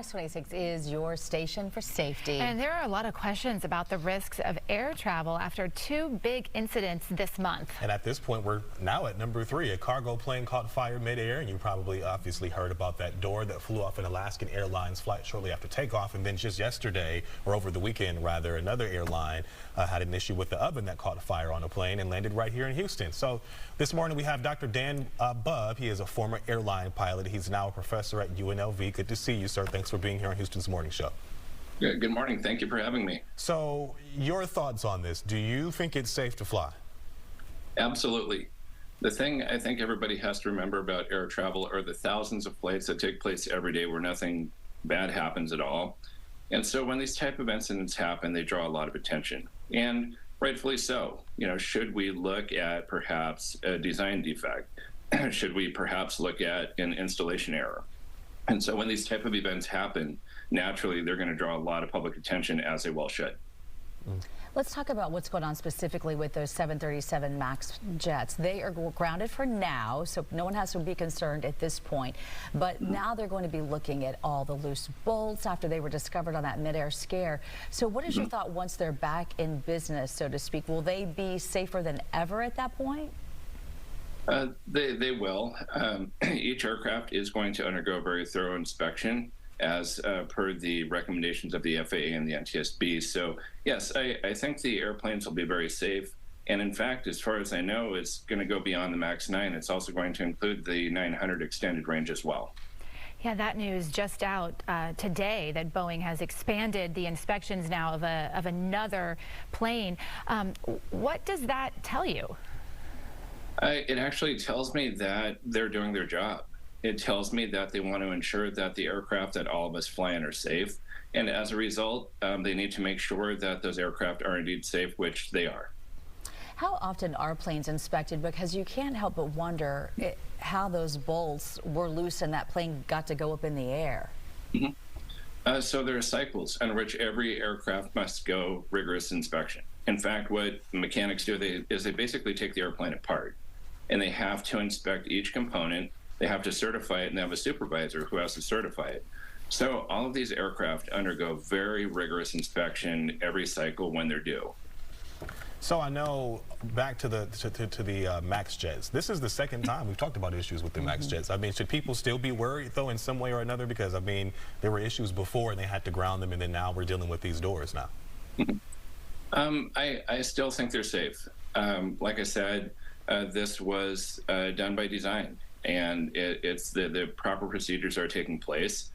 Fox 26 is your station for safety. And there are a lot of questions about the risks of air travel after two big incidents this month. And at this point, we're now at number 3. A cargo plane caught fire midair, and you probably obviously heard about that door that flew off an Alaskan Airlines flight shortly after takeoff. And then just yesterday, or over the weekend rather, another airline had an issue with the oven that caught fire on a plane and landed right here in Houston. So this morning we have Dr. Dan Bubb. He is a former airline pilot. He's now a professor at UNLV. Good to see you, sir. Thanks for being here on Houston's Morning Show. Good morning. Thank you for having me. So your thoughts on this? Do you think it's safe to fly? Absolutely. The thing I think everybody has to remember about air travel are the thousands of flights that take place every day where nothing bad happens at all. And so when these type of incidents happen, they draw a lot of attention, and rightfully so. You know, should we look at perhaps a design defect? Should we perhaps look at an installation error? And so when these type of events happen, naturally they're going to draw a lot of public attention, as they well should. Let's talk about what's going on specifically with those 737 MAX jets. They are grounded for now, so no one has to be concerned at this point. But now they're going to be looking at all the loose bolts after they were discovered on that midair scare. So what is your thought once they're back in business, so to speak? Will they be safer than ever at that point? They will. Each aircraft is going to undergo a very thorough inspection as per the recommendations of the FAA and the NTSB. So yes, I think the airplanes will be very safe. And in fact, as far as I know, it's going to go beyond the MAX 9. It's also going to include the 900 extended range as well. Yeah, that news just out today that Boeing has expanded the inspections now of another plane. What does that tell you? It actually tells me that they're doing their job. It tells me that they want to ensure that the aircraft that all of us fly in are safe. And as a result, they need to make sure that those aircraft are indeed safe, which they are. How often are planes inspected? Because you can't help but wonder how those bolts were loose and that plane got to go up in the air. So there are cycles on which every aircraft must go rigorous inspection. In fact, what mechanics do is they basically take the airplane apart, and they have to inspect each component. They have to certify it, and they have a supervisor who has to certify it. So all of these aircraft undergo very rigorous inspection every cycle when they're due. So I know, back to the MAX jets, this is the second time we've talked about issues with the MAX jets. I mean, should people still be worried, though, in some way or another? Because, I mean, there were issues before and they had to ground them, and then now we're dealing with these doors now. I still think they're safe. Like I said, this was done by design, and it's the proper procedures are taking place.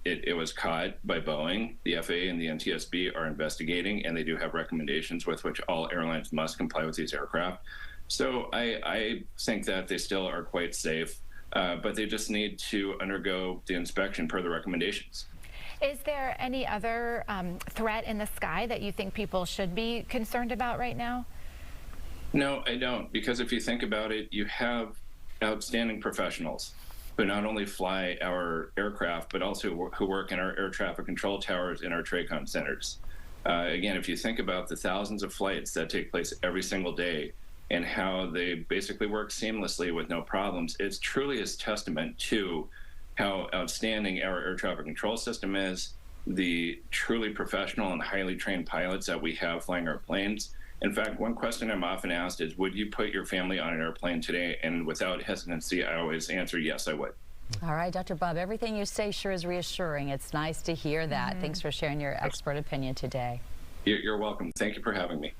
It was caught by Boeing. The FAA and the NTSB are investigating, and they do have recommendations with which all airlines must comply with these aircraft. So I think that they still are quite safe, but they just need to undergo the inspection per the recommendations. Is there any other threat in the sky that you think people should be concerned about right now? No, I don't, because if you think about it, you have outstanding professionals who not only fly our aircraft, but also who work in our air traffic control towers in our TRACON centers. Again, if you think about the thousands of flights that take place every single day and how they basically work seamlessly with no problems, it's truly a testament to how outstanding our air traffic control system is, the truly professional and highly trained pilots that we have flying our planes. In fact, one question I'm often asked is, would you put your family on an airplane today? And without hesitancy, I always answer, yes, I would. All right, Dr. Bubb, everything you say sure is reassuring. It's nice to hear that. Thanks for sharing your expert opinion today. You're welcome. Thank you for having me.